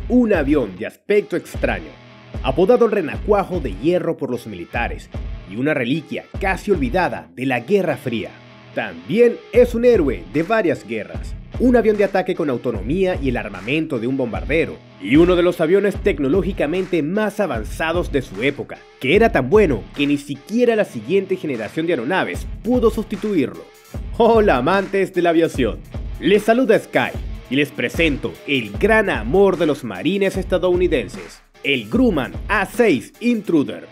un avión de aspecto extraño, apodado el renacuajo de hierro por los militares y una reliquia casi olvidada de la Guerra Fría. También es un héroe de varias guerras, un avión de ataque con autonomía y el armamento de un bombardero, y uno de los aviones tecnológicamente más avanzados de su época, que era tan bueno que ni siquiera la siguiente generación de aeronaves pudo sustituirlo. Hola amantes de la aviación, les saluda Sky y les presento el gran amor de los marines estadounidenses, el Grumman A6 Intruder.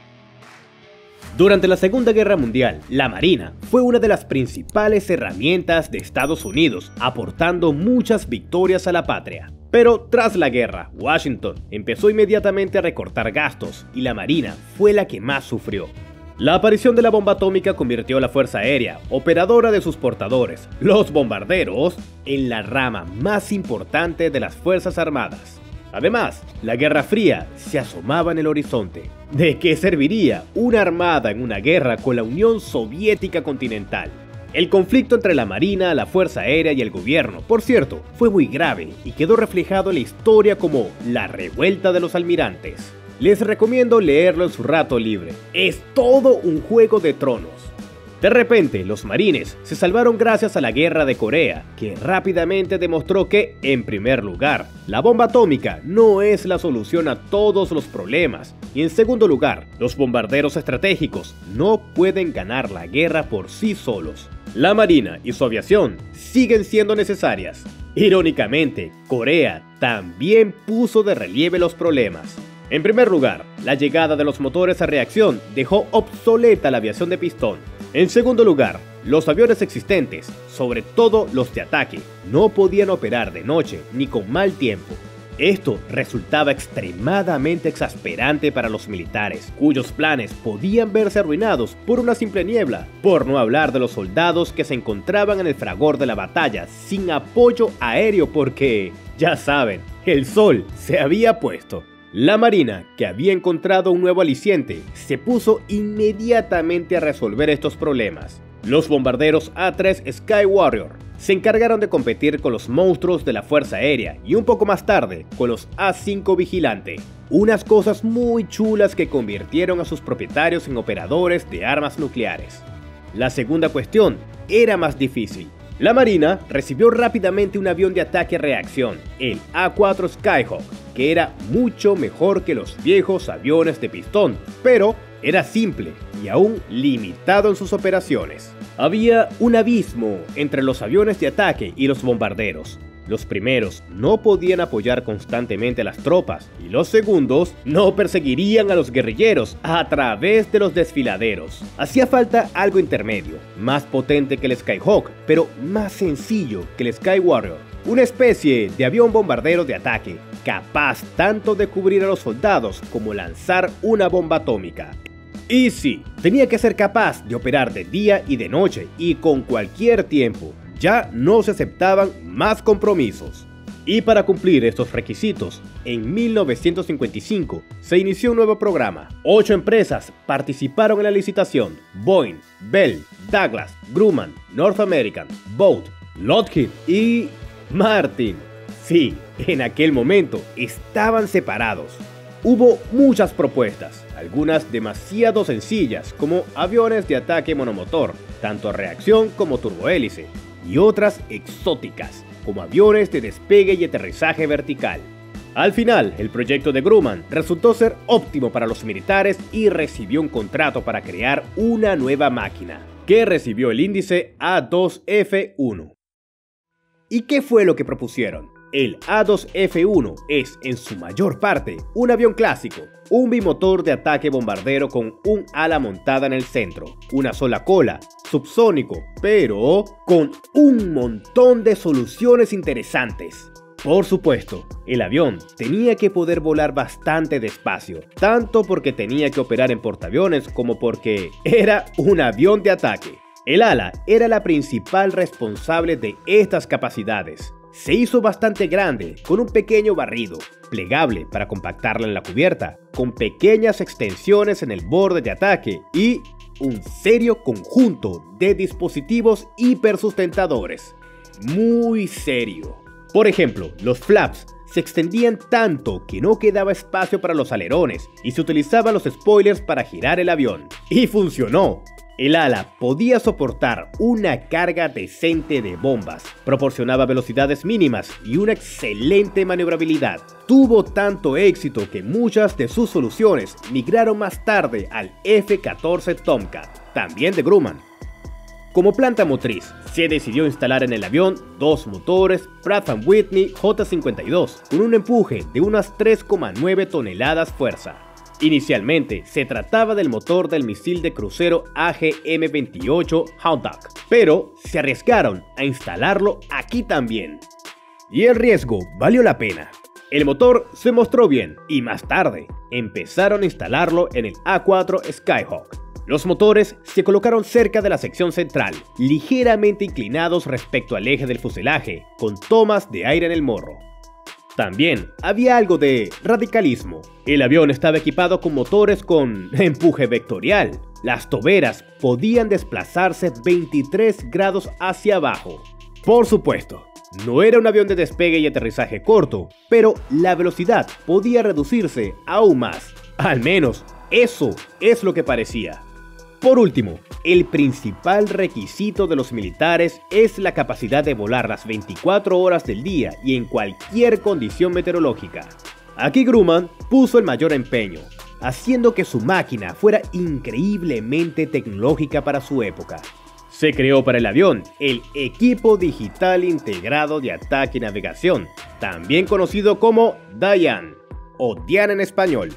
Durante la Segunda Guerra Mundial, la Marina fue una de las principales herramientas de Estados Unidos, aportando muchas victorias a la patria. Pero tras la guerra, Washington empezó inmediatamente a recortar gastos y la Marina fue la que más sufrió. La aparición de la bomba atómica convirtió a la Fuerza Aérea, operadora de sus portadores, los bombarderos, en la rama más importante de las Fuerzas Armadas. Además, la Guerra Fría se asomaba en el horizonte. ¿De qué serviría una armada en una guerra con la Unión Soviética continental? El conflicto entre la Marina, la Fuerza Aérea y el gobierno, por cierto, fue muy grave y quedó reflejado en la historia como la Revuelta de los Almirantes. Les recomiendo leerlo en su rato libre. Es todo un Juego de Tronos. De repente, los marines se salvaron gracias a la Guerra de Corea, que rápidamente demostró que, en primer lugar, la bomba atómica no es la solución a todos los problemas, y en segundo lugar, los bombarderos estratégicos no pueden ganar la guerra por sí solos. La Marina y su aviación siguen siendo necesarias. Irónicamente, Corea también puso de relieve los problemas. En primer lugar, la llegada de los motores a reacción dejó obsoleta la aviación de pistón. En segundo lugar, los aviones existentes, sobre todo los de ataque, no podían operar de noche ni con mal tiempo. Esto resultaba extremadamente exasperante para los militares, cuyos planes podían verse arruinados por una simple niebla, por no hablar de los soldados que se encontraban en el fragor de la batalla sin apoyo aéreo porque, ya saben, el sol se había puesto. La Marina, que había encontrado un nuevo aliciente, se puso inmediatamente a resolver estos problemas. Los bombarderos A3 Sky Warrior se encargaron de competir con los monstruos de la Fuerza Aérea y un poco más tarde con los A5 Vigilante, unas cosas muy chulas que convirtieron a sus propietarios en operadores de armas nucleares. La segunda cuestión era más difícil. La Marina recibió rápidamente un avión de ataque reacción, el A4 Skyhawk, que era mucho mejor que los viejos aviones de pistón, pero era simple y aún limitado en sus operaciones. Había un abismo entre los aviones de ataque y los bombarderos. Los primeros no podían apoyar constantemente a las tropas y los segundos no perseguirían a los guerrilleros a través de los desfiladeros. Hacía falta algo intermedio, más potente que el Skyhawk, pero más sencillo que el Sky Warrior. Una especie de avión bombardero de ataque, capaz tanto de cubrir a los soldados como lanzar una bomba atómica. Y sí, tenía que ser capaz de operar de día y de noche y con cualquier tiempo. Ya no se aceptaban más compromisos. Y para cumplir estos requisitos, en 1955 se inició un nuevo programa. 8 empresas participaron en la licitación: Boeing, Bell, Douglas, Grumman, North American, Boat, Lockheed y Martin. Sí, en aquel momento estaban separados. Hubo muchas propuestas, algunas demasiado sencillas como aviones de ataque monomotor, tanto a reacción como turbohélice, y otras exóticas, como aviones de despegue y aterrizaje vertical. Al final, el proyecto de Grumman resultó ser óptimo para los militares y recibió un contrato para crear una nueva máquina, que recibió el índice A2F1. ¿Y qué fue lo que propusieron? El A2F1 es, en su mayor parte, un avión clásico, un bimotor de ataque bombardero con un ala montada en el centro, una sola cola, subsónico, pero con un montón de soluciones interesantes. Por supuesto, el avión tenía que poder volar bastante despacio, tanto porque tenía que operar en portaaviones como porque era un avión de ataque. El ala era la principal responsable de estas capacidades. Se hizo bastante grande, con un pequeño barrido, plegable para compactarla en la cubierta, con pequeñas extensiones en el borde de ataque y un serio conjunto de dispositivos hipersustentadores. Muy serio. Por ejemplo, los flaps se extendían tanto que no quedaba espacio para los alerones y se utilizaban los spoilers para girar el avión. Y funcionó. El ala podía soportar una carga decente de bombas, proporcionaba velocidades mínimas y una excelente maniobrabilidad. Tuvo tanto éxito que muchas de sus soluciones migraron más tarde al F-14 Tomcat, también de Grumman. Como planta motriz, se decidió instalar en el avión dos motores Pratt & Whitney J52 con un empuje de unas 3,9 toneladas fuerza. Inicialmente se trataba del motor del misil de crucero AGM-28 Hound Dog, pero se arriesgaron a instalarlo aquí también. Y el riesgo valió la pena. El motor se mostró bien y más tarde empezaron a instalarlo en el A4 Skyhawk. Los motores se colocaron cerca de la sección central, ligeramente inclinados respecto al eje del fuselaje, con tomas de aire en el morro. También había algo de radicalismo. El avión estaba equipado con motores con empuje vectorial. Las toberas podían desplazarse 23 grados hacia abajo. Por supuesto, no era un avión de despegue y aterrizaje corto, pero la velocidad podía reducirse aún más. Al menos, eso es lo que parecía. Por último, el principal requisito de los militares es la capacidad de volar las 24 horas del día y en cualquier condición meteorológica. Aquí Grumman puso el mayor empeño, haciendo que su máquina fuera increíblemente tecnológica para su época. Se creó para el avión el Equipo Digital Integrado de Ataque y Navegación, también conocido como DIAN, o DIAN en español.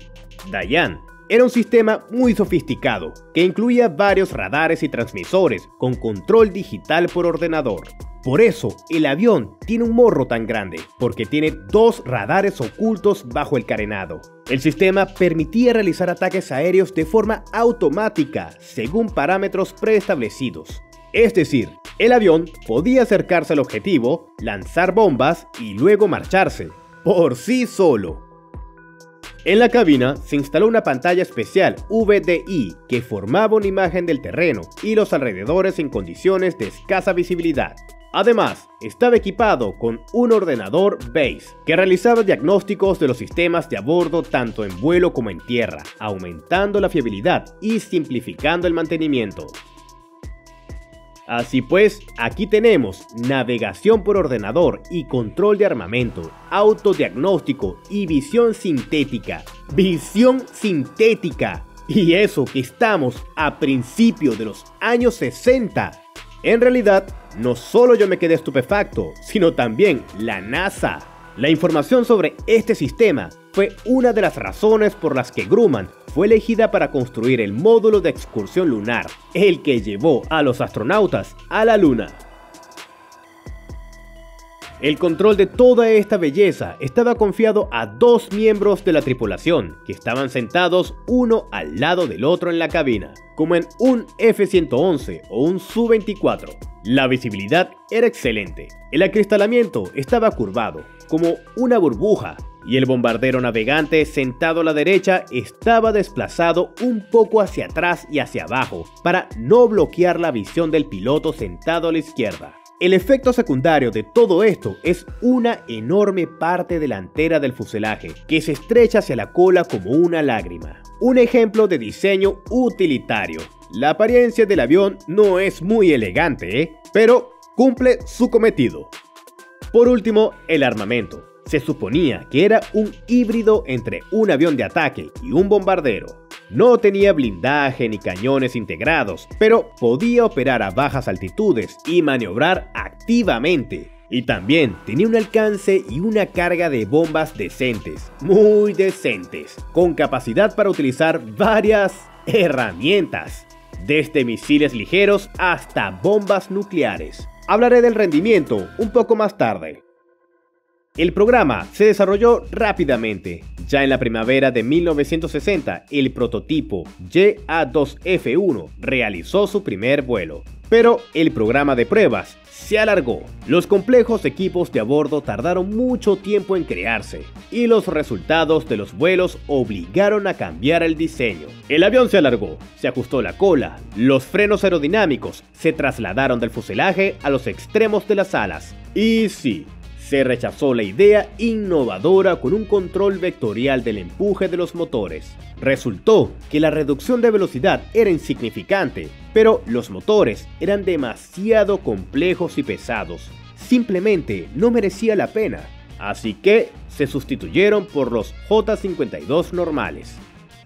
DIAN era un sistema muy sofisticado que incluía varios radares y transmisores con control digital por ordenador. Por eso, el avión tiene un morro tan grande, porque tiene dos radares ocultos bajo el carenado. El sistema permitía realizar ataques aéreos de forma automática, según parámetros preestablecidos. Es decir, el avión podía acercarse al objetivo, lanzar bombas y luego marcharse, por sí solo. En la cabina se instaló una pantalla especial VDI que formaba una imagen del terreno y los alrededores en condiciones de escasa visibilidad. Además, estaba equipado con un ordenador BASE que realizaba diagnósticos de los sistemas de a bordo tanto en vuelo como en tierra, aumentando la fiabilidad y simplificando el mantenimiento. Así pues, aquí tenemos navegación por ordenador y control de armamento, autodiagnóstico y visión sintética. ¡Visión sintética! Y eso que estamos a principios de los años 60. En realidad, no solo yo me quedé estupefacto, sino también la NASA. La información sobre este sistema fue una de las razones por las que Grumman fue elegida para construir el módulo de excursión lunar, el que llevó a los astronautas a la Luna. El control de toda esta belleza estaba confiado a dos miembros de la tripulación, que estaban sentados uno al lado del otro en la cabina, como en un F-111 o un Su-24. La visibilidad era excelente, el acristalamiento estaba curvado, como una burbuja, y el bombardero navegante sentado a la derecha estaba desplazado un poco hacia atrás y hacia abajo para no bloquear la visión del piloto sentado a la izquierda. El efecto secundario de todo esto es una enorme parte delantera del fuselaje que se estrecha hacia la cola como una lágrima. Un ejemplo de diseño utilitario. La apariencia del avión no es muy elegante, pero cumple su cometido. Por último, el armamento. Se suponía que era un híbrido entre un avión de ataque y un bombardero. No tenía blindaje ni cañones integrados, pero podía operar a bajas altitudes y maniobrar activamente. Y también tenía un alcance y una carga de bombas decentes, muy decentes, con capacidad para utilizar varias herramientas, desde misiles ligeros hasta bombas nucleares. Hablaré del rendimiento un poco más tarde. El programa se desarrolló rápidamente. Ya en la primavera de 1960, el prototipo YA-2F1 realizó su primer vuelo. Pero el programa de pruebas se alargó. Los complejos equipos de a bordo tardaron mucho tiempo en crearse, y los resultados de los vuelos obligaron a cambiar el diseño. El avión se alargó, se ajustó la cola, los frenos aerodinámicos se trasladaron del fuselaje a los extremos de las alas. Y sí, Se rechazó la idea innovadora con un control vectorial del empuje de los motores. Resultó que la reducción de velocidad era insignificante, pero los motores eran demasiado complejos y pesados. Simplemente no merecía la pena. Así que se sustituyeron por los J52 normales.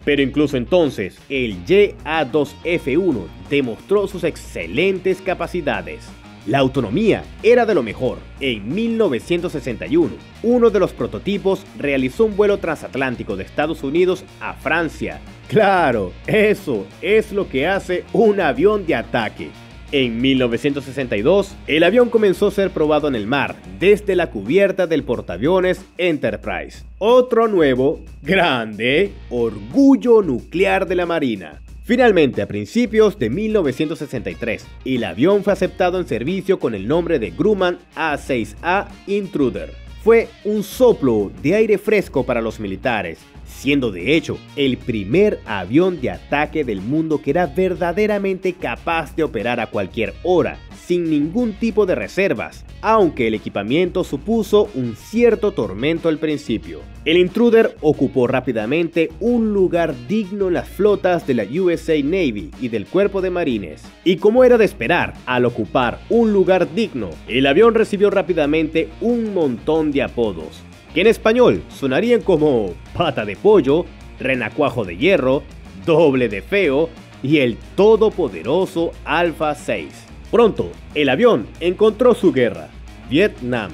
Pero incluso entonces, el YA2F1 demostró sus excelentes capacidades. La autonomía era de lo mejor. En 1961, uno de los prototipos realizó un vuelo transatlántico de Estados Unidos a Francia. Claro, eso es lo que hace un avión de ataque. En 1962, el avión comenzó a ser probado en el mar desde la cubierta del portaaviones Enterprise. Otro nuevo, grande, orgullo nuclear de la Marina. Finalmente, a principios de 1963, el avión fue aceptado en servicio con el nombre de Grumman A6A Intruder. Fue un soplo de aire fresco para los militares, siendo de hecho el primer avión de ataque del mundo que era verdaderamente capaz de operar a cualquier hora, sin ningún tipo de reservas, aunque el equipamiento supuso un cierto tormento al principio. El Intruder ocupó rápidamente un lugar digno en las flotas de la USA Navy y del Cuerpo de Marines. Y como era de esperar, al ocupar un lugar digno, el avión recibió rápidamente un montón de apodos, que en español sonarían como pata de pollo, renacuajo de hierro, doble de feo y el todopoderoso Alpha 6. Pronto, el avión encontró su guerra, Vietnam,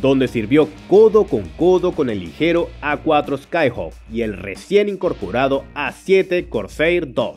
donde sirvió codo con el ligero A4 Skyhawk y el recién incorporado A7 Corsair II.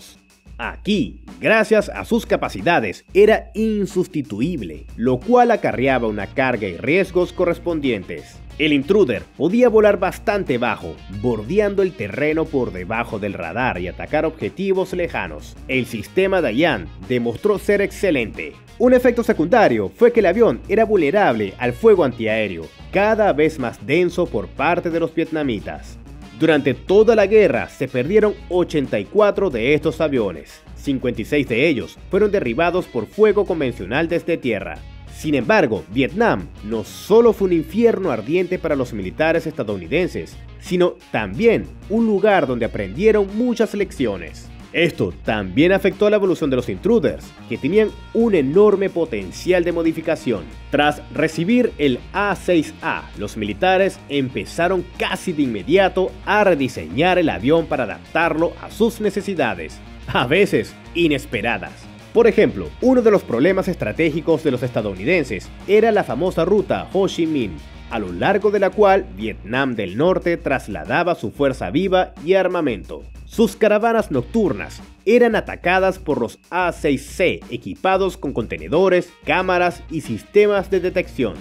Aquí, gracias a sus capacidades, era insustituible, lo cual acarreaba una carga y riesgos correspondientes. El Intruder podía volar bastante bajo, bordeando el terreno por debajo del radar y atacar objetivos lejanos. El sistema Dayan demostró ser excelente. Un efecto secundario fue que el avión era vulnerable al fuego antiaéreo, cada vez más denso por parte de los vietnamitas. Durante toda la guerra se perdieron 84 de estos aviones. 56 de ellos fueron derribados por fuego convencional desde tierra. Sin embargo, Vietnam no solo fue un infierno ardiente para los militares estadounidenses, sino también un lugar donde aprendieron muchas lecciones. Esto también afectó a la evolución de los Intruders, que tenían un enorme potencial de modificación. Tras recibir el A6A, los militares empezaron casi de inmediato a rediseñar el avión para adaptarlo a sus necesidades, a veces inesperadas. Por ejemplo, uno de los problemas estratégicos de los estadounidenses era la famosa ruta Ho Chi Minh, a lo largo de la cual Vietnam del Norte trasladaba su fuerza viva y armamento. Sus caravanas nocturnas eran atacadas por los A6C equipados con contenedores, cámaras y sistemas de detección.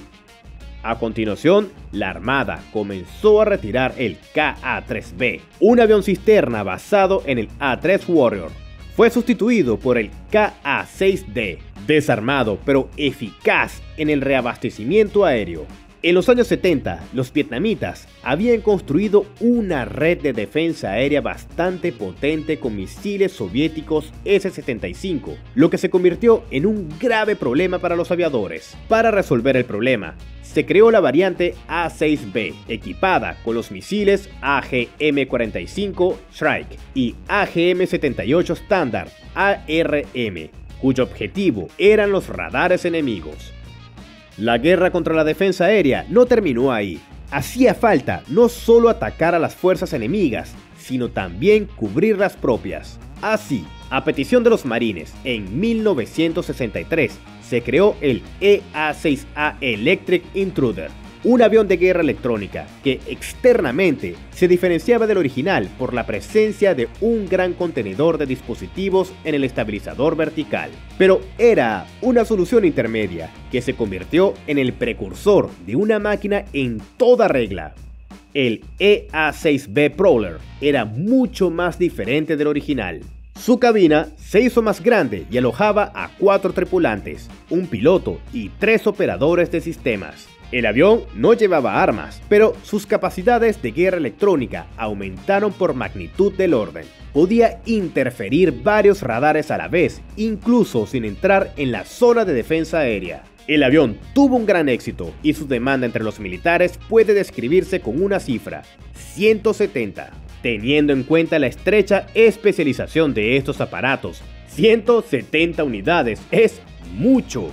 A continuación, la Armada comenzó a retirar el KA-3B, un avión cisterna basado en el A-3 Warrior. Fue sustituido por el KA-6D, desarmado pero eficaz en el reabastecimiento aéreo. En los años 70, los vietnamitas habían construido una red de defensa aérea bastante potente con misiles soviéticos S-75, lo que se convirtió en un grave problema para los aviadores. Para resolver el problema, se creó la variante A-6B, equipada con los misiles AGM-45 Shrike y AGM-78 Standard ARM, cuyo objetivo eran los radares enemigos. La guerra contra la defensa aérea no terminó ahí. Hacía falta no solo atacar a las fuerzas enemigas, sino también cubrir las propias. Así, a petición de los marines, en 1963 se creó el EA-6A Electric Intruder, un avión de guerra electrónica que externamente se diferenciaba del original por la presencia de un gran contenedor de dispositivos en el estabilizador vertical. Pero era una solución intermedia que se convirtió en el precursor de una máquina en toda regla. El EA-6B Prowler era mucho más diferente del original. Su cabina se hizo más grande y alojaba a 4 tripulantes, un piloto y 3 operadores de sistemas. El avión no llevaba armas, pero sus capacidades de guerra electrónica aumentaron por magnitud del orden. Podía interferir varios radares a la vez, incluso sin entrar en la zona de defensa aérea. El avión tuvo un gran éxito y su demanda entre los militares puede describirse con una cifra: 170. Teniendo en cuenta la estrecha especialización de estos aparatos, 170 unidades es mucho.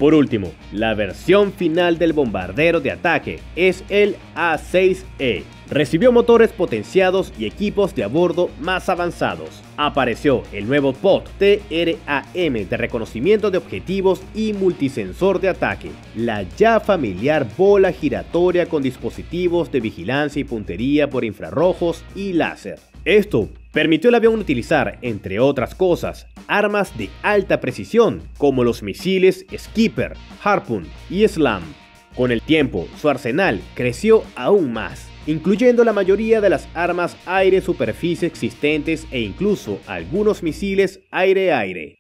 Por último, la versión final del bombardero de ataque es el A-6E. Recibió motores potenciados y equipos de a bordo más avanzados. Apareció el nuevo pod TRAM de reconocimiento de objetivos y multisensor de ataque, la ya familiar bola giratoria con dispositivos de vigilancia y puntería por infrarrojos y láser. Esto permitió al avión utilizar, entre otras cosas, armas de alta precisión como los misiles Skipper, Harpoon y Slam. Con el tiempo, su arsenal creció aún más, incluyendo la mayoría de las armas aire-superficie existentes e incluso algunos misiles aire-aire.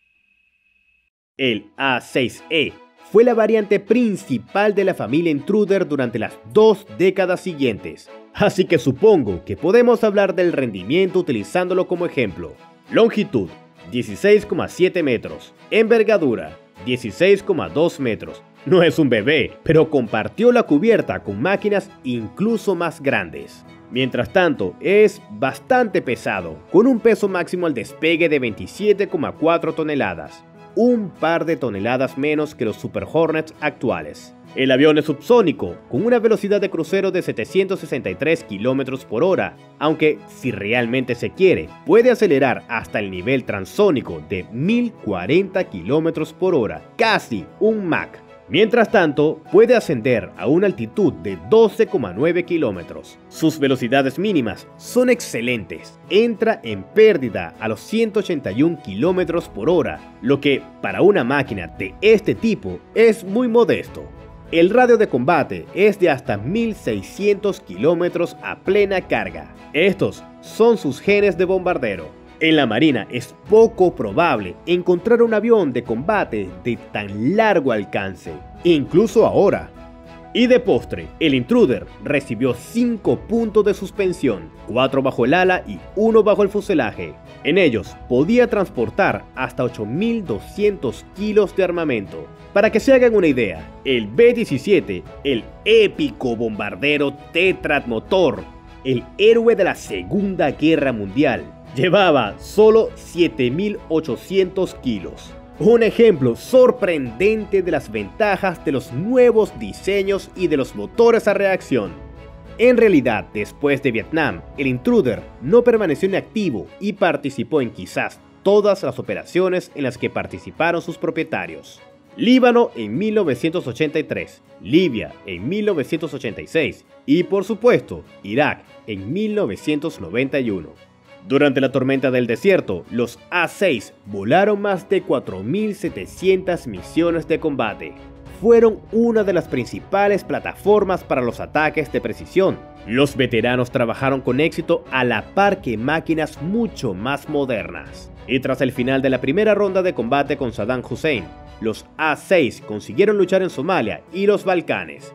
El A-6E fue la variante principal de la familia Intruder durante las 2 décadas siguientes, así que supongo que podemos hablar del rendimiento utilizándolo como ejemplo. Longitud: 16,7 metros. Envergadura: 16,2 metros. No es un bebé, pero compartió la cubierta con máquinas incluso más grandes. Mientras tanto, es bastante pesado, con un peso máximo al despegue de 27,4 toneladas, un par de toneladas menos que los Super Hornets actuales. El avión es subsónico, con una velocidad de crucero de 763 km por hora, aunque si realmente se quiere, puede acelerar hasta el nivel transónico de 1040 km por hora, casi un Mach. Mientras tanto, puede ascender a una altitud de 12,9 kilómetros. Sus velocidades mínimas son excelentes. Entra en pérdida a los 181 kilómetros por hora, lo que para una máquina de este tipo es muy modesto. El radio de combate es de hasta 1600 kilómetros a plena carga. Estos son sus genes de bombardero. En la Marina es poco probable encontrar un avión de combate de tan largo alcance, incluso ahora. Y de postre, el Intruder recibió 5 puntos de suspensión, 4 bajo el ala y 1 bajo el fuselaje. En ellos podía transportar hasta 8.200 kilos de armamento. Para que se hagan una idea, el B-17, el épico bombardero tetramotor, el héroe de la Segunda Guerra Mundial, llevaba solo 7.800 kilos. Un ejemplo sorprendente de las ventajas de los nuevos diseños y de los motores a reacción. En realidad, después de Vietnam, el Intruder no permaneció inactivo y participó en quizás todas las operaciones en las que participaron sus propietarios. Líbano en 1983, Libia en 1986 y, por supuesto, Irak en 1991. Durante la tormenta del desierto, los A-6 volaron más de 4.700 misiones de combate. Fueron una de las principales plataformas para los ataques de precisión. Los veteranos trabajaron con éxito a la par que máquinas mucho más modernas. Y tras el final de la primera ronda de combate con Saddam Hussein, los A-6 consiguieron luchar en Somalia y los Balcanes.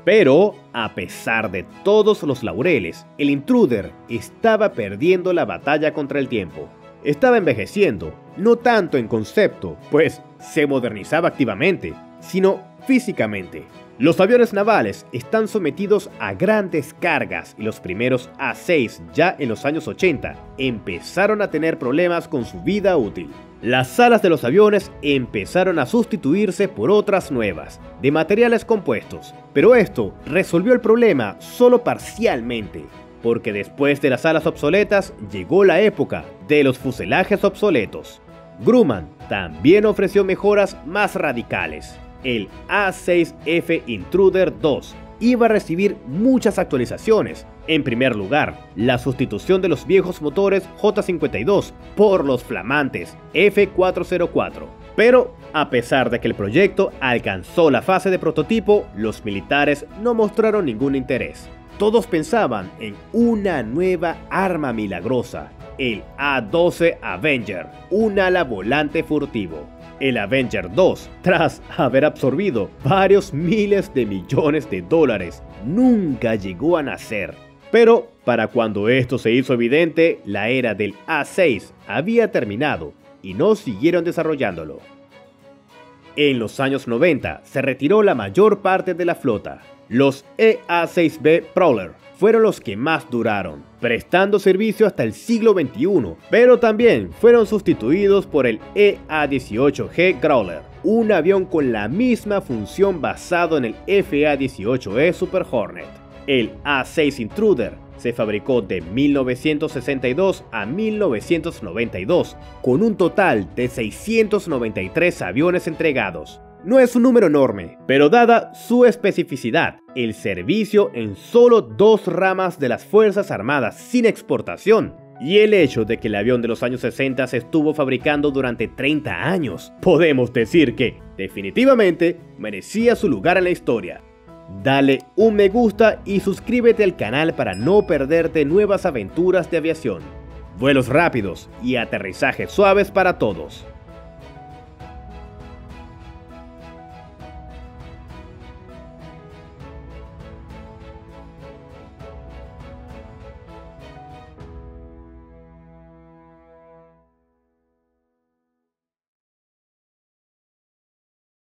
Pero, a pesar de todos los laureles, el Intruder estaba perdiendo la batalla contra el tiempo. Estaba envejeciendo, no tanto en concepto, pues se modernizaba activamente, sino físicamente. Los aviones navales están sometidos a grandes cargas y los primeros A-6 ya en los años 80 empezaron a tener problemas con su vida útil. Las alas de los aviones empezaron a sustituirse por otras nuevas, de materiales compuestos, pero esto resolvió el problema solo parcialmente, porque después de las alas obsoletas llegó la época de los fuselajes obsoletos. Grumman también ofreció mejoras más radicales. El A-6F Intruder 2 iba a recibir muchas actualizaciones. En primer lugar, la sustitución de los viejos motores J-52 por los flamantes F-404. Pero, a pesar de que el proyecto alcanzó la fase de prototipo, los militares no mostraron ningún interés. Todos pensaban en una nueva arma milagrosa, el A-12 Avenger, un ala volante furtivo. El Avenger 2, tras haber absorbido varios miles de millones de dólares, nunca llegó a nacer. Pero, para cuando esto se hizo evidente, la era del A-6 había terminado y no siguieron desarrollándolo. En los años 90 se retiró la mayor parte de la flota. Los EA-6B Prowler fueron los que más duraron, prestando servicio hasta el siglo XXI, pero también fueron sustituidos por el EA-18G Growler, un avión con la misma función basado en el FA-18E Super Hornet. El A-6 Intruder se fabricó de 1962 a 1992, con un total de 693 aviones entregados. No es un número enorme, pero dada su especificidad, el servicio en solo 2 ramas de las Fuerzas Armadas sin exportación, y el hecho de que el avión de los años 60 se estuvo fabricando durante 30 años, podemos decir que, definitivamente, merecía su lugar en la historia. Dale un me gusta y suscríbete al canal para no perderte nuevas aventuras de aviación, vuelos rápidos y aterrizajes suaves para todos.